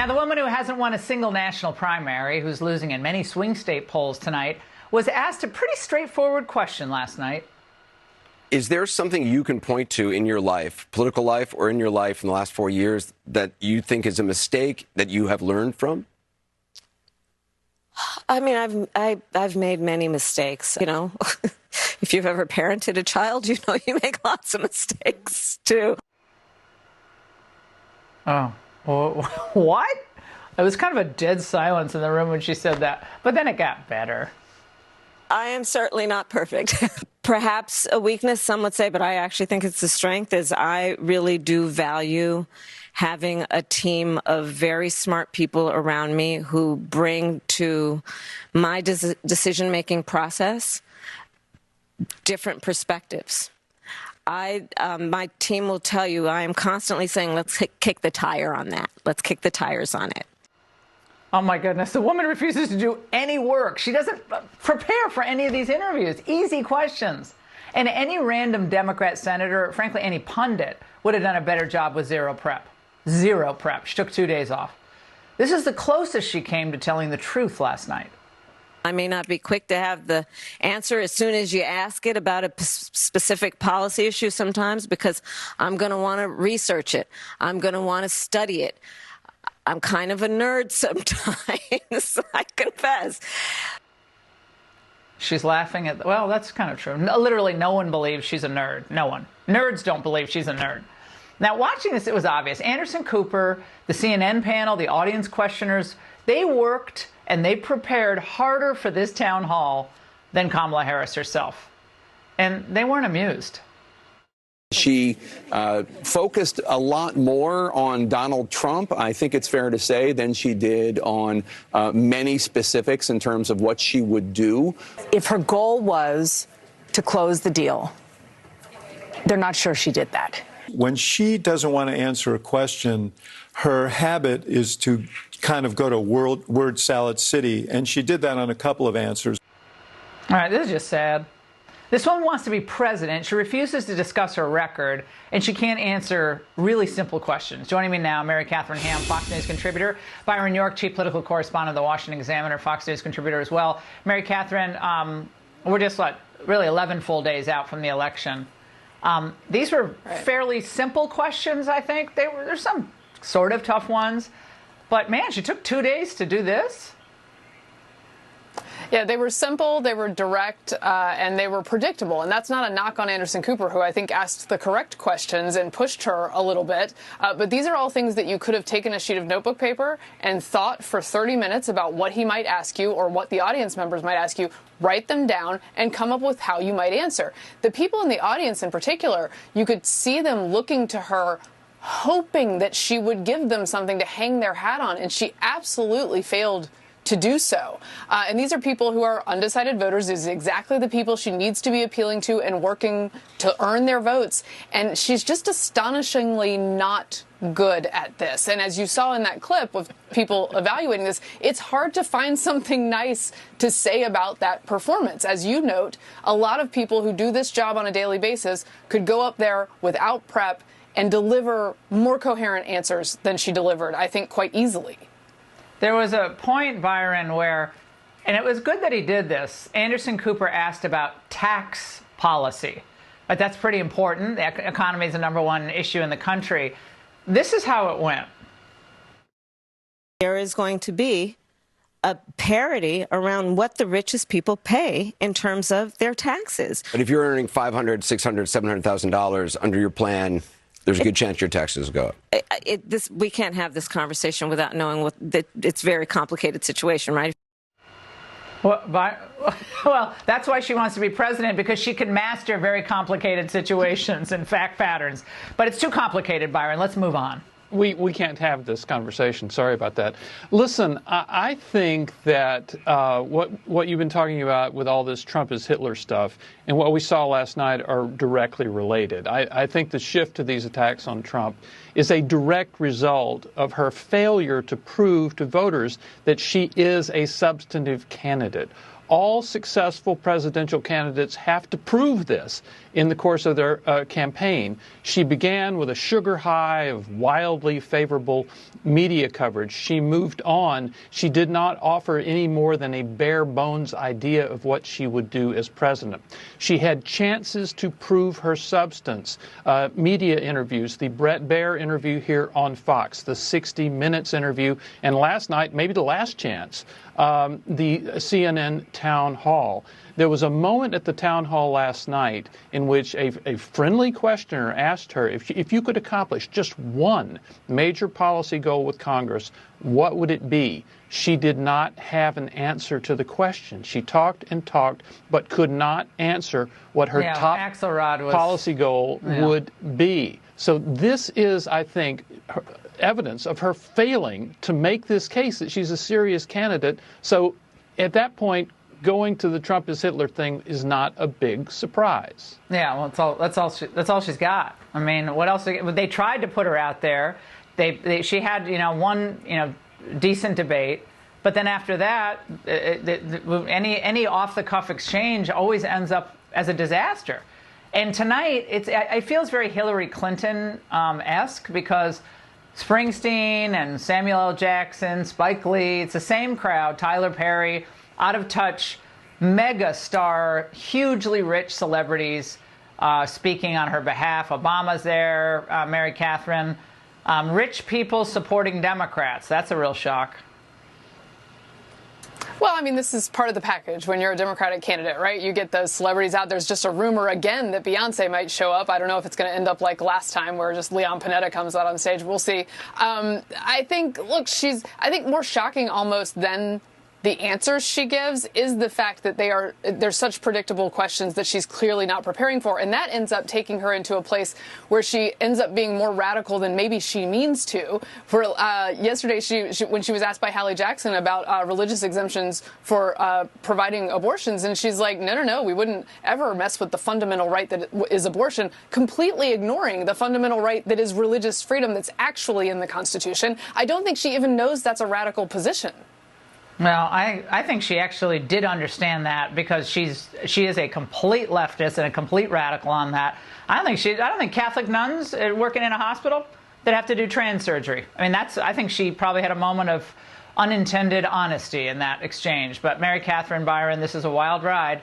Now, the woman who hasn't won a single national primary, who's losing in many swing state polls tonight, was asked a pretty straightforward question last night. Is there something you can point to in your life, political life, or in your life in the last 4 years that you think is a mistake that you have learned from? I mean, I've made many mistakes. You know, if you've ever parented a child, you know you make lots of mistakes too. Oh, what? It was kind of a dead silence in the room when she said that, but then it got better. I am certainly not perfect. Perhaps a weakness, some would say, but I actually think it's a strength, is I really do value having a team of very smart people around me who bring to my decision-making process different perspectives. My team will tell you I am constantly saying, let's kick the tire on that. Let's kick the tires on it. Oh, my goodness. The woman refuses to do any work. She doesn't prepare for any of these interviews. Easy questions. And any random Democrat senator, frankly, any pundit, would have done a better job with zero prep. Zero prep. She took 2 days off. This is the closest she came to telling the truth last night. I may not be quick to have the answer as soon as you ask it about a specific policy issue sometimes, because I'm going to want to research it. I'm going to want to study it. I'm kind of a nerd sometimes, I confess. She's laughing at, well, that's kind of true. No, literally, no one believes she's a nerd. No one. Nerds don't believe she's a nerd. Now, watching this, it was obvious. Anderson Cooper, the CNN panel, the audience questioners, they worked and they prepared harder for this town hall than Kamala Harris herself. And they weren't amused. She focused a lot more on Donald Trump, I think it's fair to say, than she did on many specifics in terms of what she would do. If her goal was to close the deal, they're not sure she did that. When she doesn't want to answer a question, her habit is to kind of go to word salad city, and she did that on a couple of answers. All right, this is just sad. This woman wants to be president. She refuses to discuss her record, and she can't answer really simple questions. Joining me now, Mary Catherine Ham, Fox News contributor. Byron York, chief political correspondent of the Washington Examiner, Fox News contributor as well. Mary Catherine, we're just, really 11 full days out from the election. These were fairly simple questions, I think. There's some sort of tough ones. But, man, she took 2 days to do this. Yeah, they were simple, they were direct, and they were predictable. And that's not a knock on Anderson Cooper, who I think asked the correct questions and pushed her a little bit. But these are all things that you could have taken a sheet of notebook paper and thought for 30 minutes about what he might ask you or what the audience members might ask you, write them down, and come up with how you might answer. The people in the audience in particular, you could see them looking to her, hoping that she would give them something to hang their hat on, and she absolutely failed to do so. And these are people who are undecided voters. These are exactly the people she needs to be appealing to and working to earn their votes. And she's just astonishingly not good at this. And as you saw in that clip of people evaluating this, it's hard to find something nice to say about that performance. As you note, a lot of people who do this job on a daily basis could go up there without prep and deliver more coherent answers than she delivered, I think, quite easily. There was a point, Byron, where, and it was good that he did this, Anderson Cooper asked about tax policy. But that's pretty important. The economy is the #1 issue in the country. This is how it went. There is going to be a parity around what the richest people pay in terms of their taxes. But if you're earning $500,000, $600,000, $700,000 under your plan, there's a good chance your taxes go up. We can't have this conversation without knowing it's a very complicated situation, right? Well, that's why she wants to be president, because she can master very complicated situations and fact patterns. But it's too complicated, Byron. Let's move on. We can't have this conversation. Sorry about that. Listen, I think that what you've been talking about with all this Trump is Hitler stuff and what we saw last night are directly related. I think the shift to these attacks on Trump is a direct result of her failure to prove to voters that she is a substantive candidate. All successful presidential candidates have to prove this in the course of their campaign. She began with a sugar high of wildly favorable media coverage. She moved on. She did not offer any more than a bare bones idea of what she would do as president. She had chances to prove her substance. Media interviews, the Bret Baier interview here on Fox, the 60 Minutes interview, and last night, maybe the last chance, the CNN town hall. There was a moment at the town hall last night in which a friendly questioner asked her if you could accomplish just one major policy goal with Congress, what would it be? She did not have an answer to the question. She talked and talked, but could not answer what her top policy goal would be. So this is, I think, evidence of her failing to make this case that she's a serious candidate. So at that point, going to the Trump is Hitler thing is not a big surprise. Yeah, well, that's all she's got. I mean, what else? They tried to put her out there. She had one decent debate, but then after that, any off the cuff exchange always ends up as a disaster. And tonight, it feels very Hillary Clinton esque because Springsteen and Samuel L. Jackson, Spike Lee, it's the same crowd, Tyler Perry, out of touch, mega star, hugely rich celebrities speaking on her behalf. Obama's there, Mary Catherine. Rich people supporting Democrats. That's a real shock. Well, I mean, this is part of the package when you're a Democratic candidate, right? You get those celebrities out. There's just a rumor again that Beyonce might show up. I don't know if it's going to end up like last time where just Leon Panetta comes out on stage. We'll see. I think, look, I think more shocking almost than the answers she gives is the fact that they're such predictable questions that she's clearly not preparing for. And that ends up taking her into a place where she ends up being more radical than maybe she means to. For yesterday, when she was asked by Hallie Jackson about religious exemptions for providing abortions, and she's like, no, we wouldn't ever mess with the fundamental right that is abortion, completely ignoring the fundamental right that is religious freedom that's actually in the Constitution. I don't think she even knows that's a radical position. Well, I think she actually did understand that because she is a complete leftist and a complete radical on that. I don't think Catholic nuns working in a hospital that have to do trans surgery. I mean, I think she probably had a moment of unintended honesty in that exchange. But Mary Catherine Byron, this is a wild ride.